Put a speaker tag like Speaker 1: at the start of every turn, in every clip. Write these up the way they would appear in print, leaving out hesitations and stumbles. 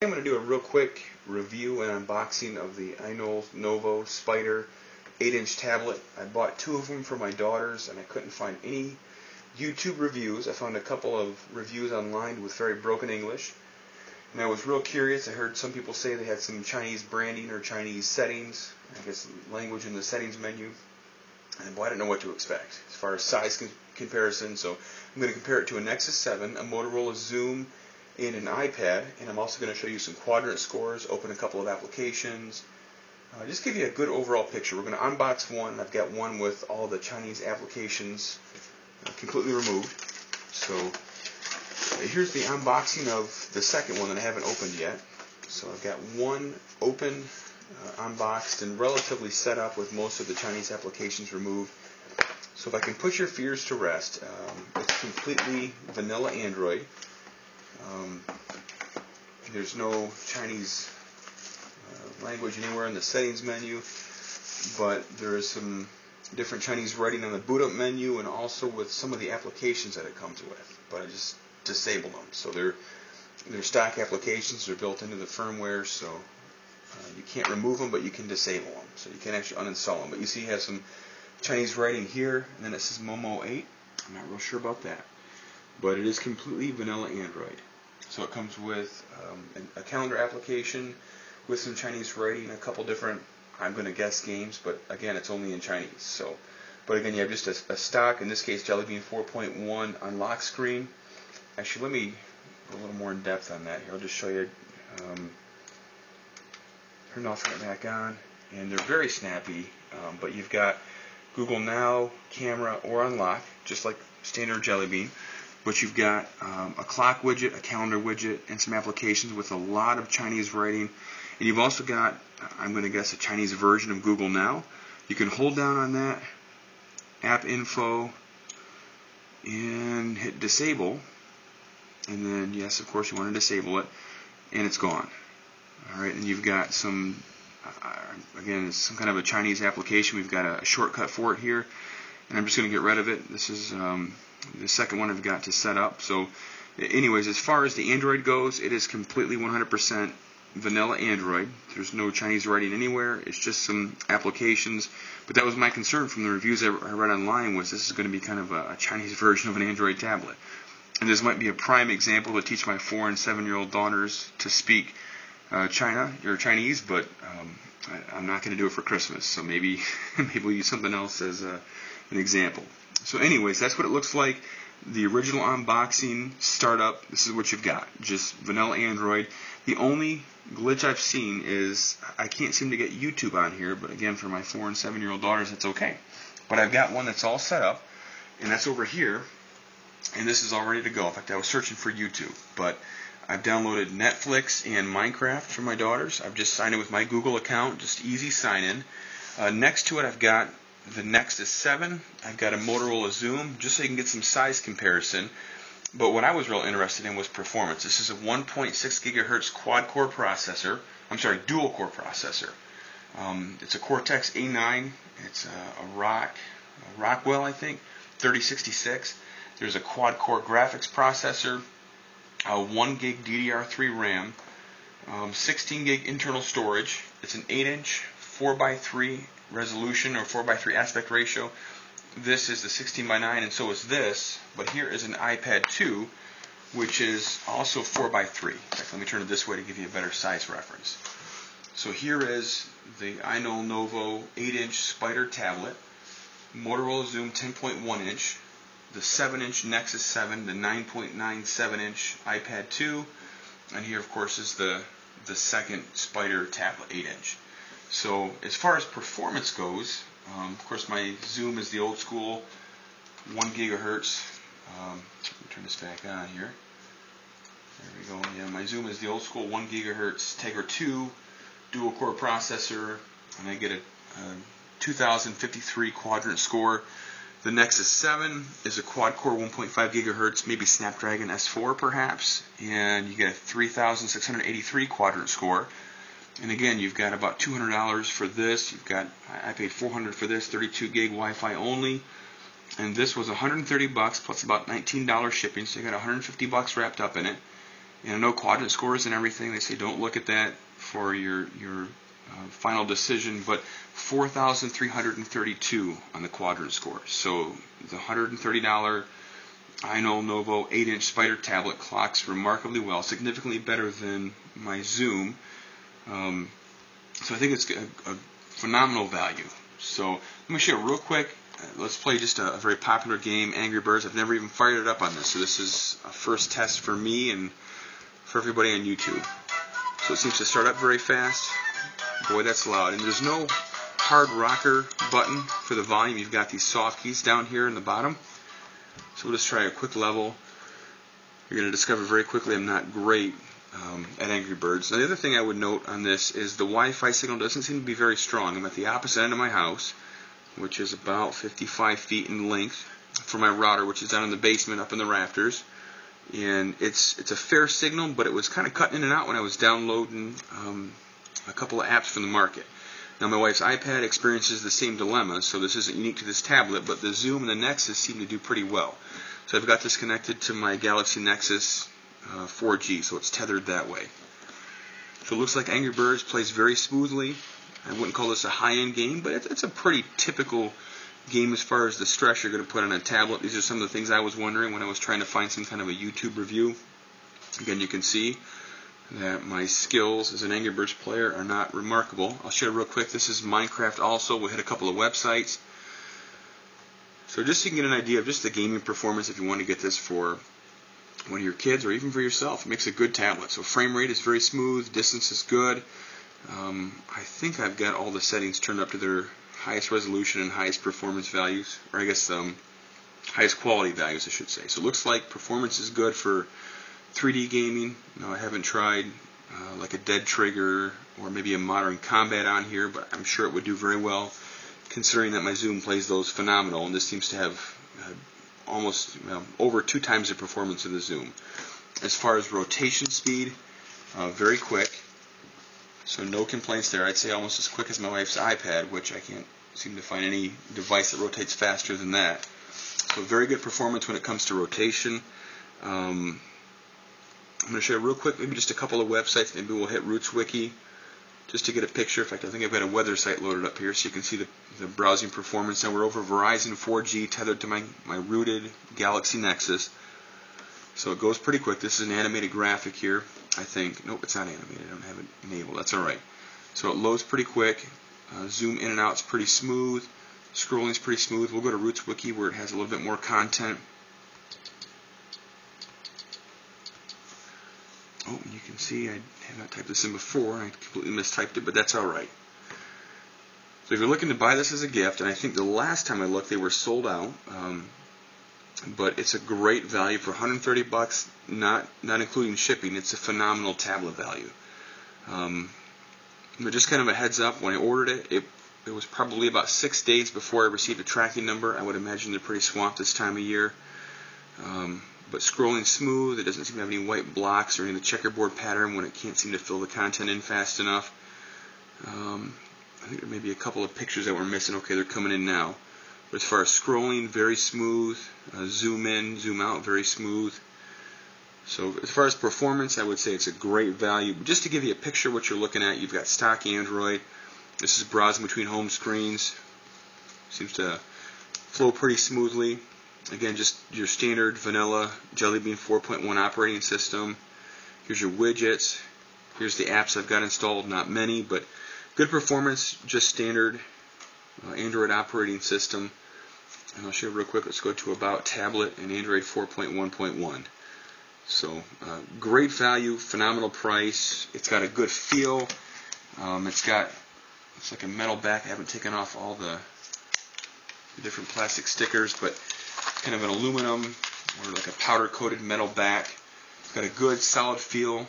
Speaker 1: I'm going to do a real quick review and unboxing of the Ainol-Novo Spider 8-inch tablet. I bought two of them for my daughters and I couldn't find any YouTube reviews. I found a couple of reviews online with very broken English. And I was real curious. I heard some people say they had some Chinese branding or Chinese settings, I guess language in the settings menu. And boy, I didn't know what to expect as far as size comparison. So I'm going to compare it to a Nexus 7, a Motorola Xoom, and an iPad, and I'm also going to show you some Quadrant scores, open a couple of applications, just give you a good overall picture. We're going to unbox one. I've got one with all the Chinese applications completely removed. So here's the unboxing of the second one that I haven't opened yet. So I've got one open, unboxed, and relatively set up with most of the Chinese applications removed. So if I can put your fears to rest, it's completely vanilla Android. There's no Chinese language anywhere in the settings menu, but there is some different Chinese writing on the boot up menu and also with some of the applications that it comes with. But I just disabled them. So they're stock applications. They're built into the firmware, so you can't remove them, but you can disable them. So you can actually uninstall them. But you see you have some Chinese writing here, and then it says Momo8. I'm not real sure about that. But it is completely vanilla Android. So it comes with a calendar application with some Chinese writing, a couple different, I'm going to guess, games, but again, it's only in Chinese. So, but again, you have just a stock, in this case, Jelly Bean 4.1 unlock screen. Actually, let me go a little more in depth on that here. I'll just show you. Turn off right back on, and they're very snappy. But you've got Google Now, camera, or unlock, just like standard Jelly Bean. But you've got a clock widget, a calendar widget, and some applications with a lot of Chinese writing. And you've also got, I'm going to guess, a Chinese version of Google Now. You can hold down on that, app info, and hit disable. And then, yes, of course, you want to disable it, and it's gone. All right, and you've got some, again, it's some kind of a Chinese application. We've got a shortcut for it here, and I'm just going to get rid of it. This is the second one I've got to set up. So anyways, as far as the Android goes, it is completely 100% vanilla Android. There's no Chinese writing anywhere. It's just some applications. But that was my concern from the reviews I read online, was this is going to be kind of a Chinese version of an Android tablet. And this might be a prime example to teach my 4- and 7-year-old daughters to speak Chinese, but I'm not going to do it for Christmas. So maybe we'll use something else as an example. So anyways, that's what it looks like. The original unboxing, startup, this is what you've got. Just vanilla Android. The only glitch I've seen is I can't seem to get YouTube on here, but again, for my 4- and 7-year-old daughters, it's okay. But I've got one that's all set up, and that's over here, and this is all ready to go. In fact, I was searching for YouTube, but I've downloaded Netflix and Minecraft for my daughters. I've just signed in with my Google account, just easy sign in. Next to it, I've got the Nexus 7. I've got a Motorola Xoom, just so you can get some size comparison. But what I was real interested in was performance. This is a 1.6 gigahertz quad-core processor. I'm sorry, dual-core processor. It's a Cortex A9. It's a Rockwell, I think, 3066. There's a quad-core graphics processor, a 1 gig DDR3 RAM, 16 gig internal storage. It's an 8-inch 4:3 resolution or 4:3 aspect ratio. This is the 16:9, and so is this. But here is an iPad 2, which is also 4:3. In fact, let me turn it this way to give you a better size reference. So here is the Ainol-Novo 8-inch Spider tablet, Motorola Xoom 10.1 inch, the 7-inch Nexus 7, the 9.97-inch iPad 2, and here, of course, is the second Spider tablet 8-inch. So as far as performance goes, of course, my Xoom is the old school 1 gigahertz. Let me turn this back on here. There we go. Yeah, my Xoom is the old school 1 gigahertz Tegra 2 dual core processor, and I get a 2053 Quadrant score. The Nexus 7 is a quad-core 1.5 gigahertz, maybe Snapdragon S4 perhaps, and you get a 3683 Quadrant score. And again, you've got about $200 for this. I paid $400 for this, 32 gig Wi-Fi only. And this was $130 plus about $19 shipping, so you got $150 wrapped up in it. And I know Quadrant scores and everything, they say don't look at that for your final decision, but 4,332 on the Quadrant score. So the $130 Ainol-Novo 8-inch Spider tablet clocks remarkably well, significantly better than my Xoom. So I think it's a phenomenal value. So let me show you real quick. Let's play just a very popular game, Angry Birds. I've never even fired it up on this, so this is a first test for me and for everybody on YouTube. So it seems to start up very fast. Boy, that's loud. And there's no hard rocker button for the volume. You've got these soft keys down here in the bottom. So we'll just try a quick level. You're going to discover very quickly I'm not great at Angry Birds. Now, the other thing I would note on this is the Wi-Fi signal doesn't seem to be very strong. I'm at the opposite end of my house, which is about 55 feet in length for my router, which is down in the basement up in the rafters. And it's a fair signal, but it was kind of cutting in and out when I was downloading a couple of apps from the market. Now, my wife's iPad experiences the same dilemma, so this isn't unique to this tablet, but the Xoom and the Nexus seem to do pretty well. So I've got this connected to my Galaxy Nexus 4G, so it's tethered that way. So it looks like Angry Birds plays very smoothly. I wouldn't call this a high-end game, but it's a pretty typical game as far as the stress you're going to put on a tablet. These are some of the things I was wondering when I was trying to find some kind of a YouTube review. Again, you can see that my skills as an Angry Birds player are not remarkable. I'll share real quick. This is Minecraft also. We'll hit a couple of websites. So just so you can get an idea of just the gaming performance if you want to get this for one of your kids or even for yourself. It makes a good tablet. So frame rate is very smooth. Distance is good. I think I've got all the settings turned up to their highest resolution and highest performance values, or I guess highest quality values, I should say. So it looks like performance is good for 3D gaming. Now, I haven't tried like a Dead Trigger or maybe a Modern Combat on here, but I'm sure it would do very well, considering that my Xoom plays those phenomenal, and this seems to have almost over 2 times the performance of the Xoom. As far as rotation speed, very quick. So no complaints there. I'd say almost as quick as my wife's iPad, which I can't seem to find any device that rotates faster than that. So very good performance when it comes to rotation. I'm going to share real quick maybe just a couple of websites. Maybe we'll hit Roots Wiki just to get a picture. In fact, I think I've got a weather site loaded up here so you can see the browsing performance. Now we're over Verizon 4G tethered to my rooted Galaxy Nexus. So it goes pretty quick. This is an animated graphic here, I think. Nope, it's not animated. I don't have it enabled. That's all right. So it loads pretty quick. Zoom in and out is pretty smooth. Scrolling is pretty smooth. We'll go to Roots Wiki where it has a little bit more content. Oh, you can see I have not typed this in before. I completely mistyped it, but that's all right. So if you're looking to buy this as a gift, and I think the last time I looked they were sold out, but it's a great value for $130, not including shipping. It's a phenomenal tablet value. But just kind of a heads up, when I ordered it was probably about 6 days before I received a tracking number. I would imagine they're pretty swamped this time of year. But scrolling smooth, it doesn't seem to have any white blocks or any of the checkerboard pattern when it can't seem to fill the content in fast enough. I think there may be a couple of pictures that were missing. Okay, they're coming in now. But as far as scrolling, very smooth. Zoom in, zoom out, very smooth. So as far as performance, I would say it's a great value. But just to give you a picture of what you're looking at, you've got stock Android. This is browsing between home screens. Seems to flow pretty smoothly. Again, just your standard vanilla Jelly Bean 4.1 operating system. Here's your widgets. Here's the apps I've got installed. Not many, but good performance. Just standard Android operating system. And I'll show you real quick. Let's go to About Tablet and Android 4.1.1. So great value, phenomenal price. It's got a good feel. It's like a metal back. I haven't taken off all the different plastic stickers, but kind of an aluminum or like a powder coated metal back. It's got a good solid feel.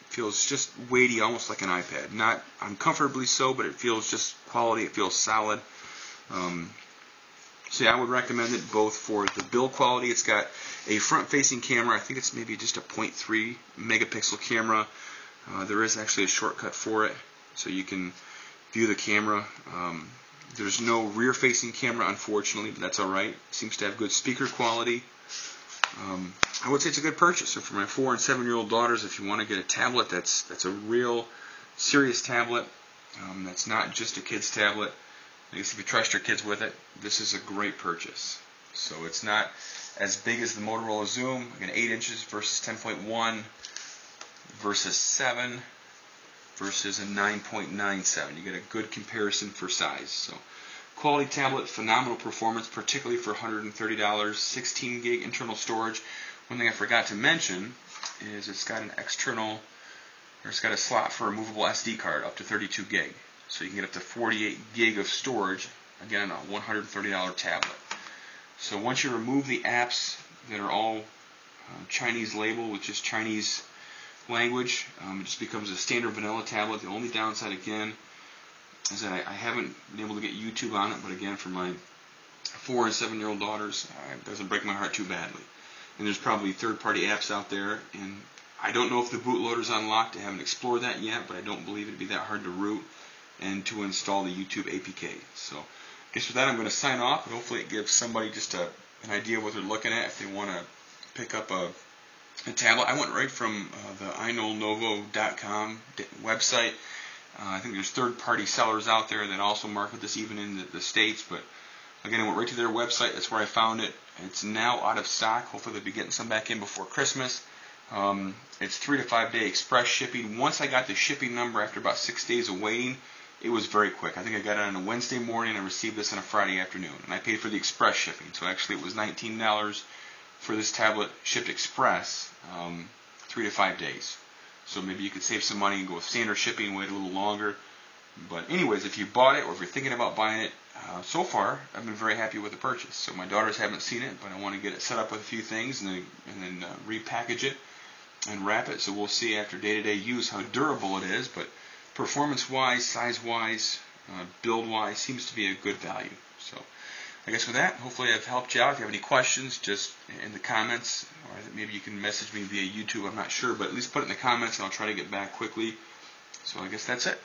Speaker 1: Feels just weighty, almost like an iPad. Not uncomfortably so, but it feels just quality. It feels solid. So yeah, I would recommend it both for the build quality. It's got a front-facing camera. I think it's maybe just a 0.3 megapixel camera. There is actually a shortcut for it, so you can view the camera. There's no rear-facing camera, unfortunately, but that's all right. Seems to have good speaker quality. I would say it's a good purchase. So for my 4 and 7-year-old daughters, if you want to get a tablet that's a real serious tablet, that's not just a kid's tablet, I guess if you trust your kids with it, this is a great purchase. So it's not as big as the Motorola Xoom, again 8 inches versus 10.1 versus 7 versus a 9.97. You get a good comparison for size. So quality tablet, phenomenal performance, particularly for $130, 16 gig internal storage. One thing I forgot to mention is it's got a slot for a movable SD card up to 32 gig. So you can get up to 48 gig of storage, again, on a $130 tablet. So once you remove the apps that are all Chinese label, which is Chinese language, it just becomes a standard vanilla tablet. The only downside, again, is that I haven't been able to get YouTube on it, but again, for my 4 and 7-year-old daughters, it doesn't break my heart too badly. And there's probably third-party apps out there, and I don't know if the bootloader's unlocked. I haven't explored that yet, but I don't believe it'd be that hard to root and to install the YouTube APK. So I guess with that, I'm going to sign off, and hopefully it gives somebody just an idea of what they're looking at if they want to pick up a tablet. I went right from the Ainol-Novo.com website. I think there's third-party sellers out there that also market this even in the States, but again, I went right to their website. That's where I found it. It's now out of stock. Hopefully they'll be getting some back in before Christmas. It's 3 to 5 day express shipping. Once I got the shipping number after about 6 days of waiting, it was very quick. I think I got it on a Wednesday morning and I received this on a Friday afternoon. And I paid for the express shipping. So actually it was $19 for this tablet shipped express, 3 to 5 days. So maybe you could save some money and go with standard shipping and wait a little longer. But anyways, if you bought it or if you're thinking about buying it, so far I've been very happy with the purchase. So my daughters haven't seen it, but I want to get it set up with a few things and then repackage it and wrap it. So we'll see after day-to-day use how durable it is. But performance-wise, size-wise, build-wise, seems to be a good value. So I guess with that, hopefully I've helped you out. If you have any questions, just in the comments, or maybe you can message me via YouTube, I'm not sure, but at least put it in the comments and I'll try to get back quickly. So I guess that's it.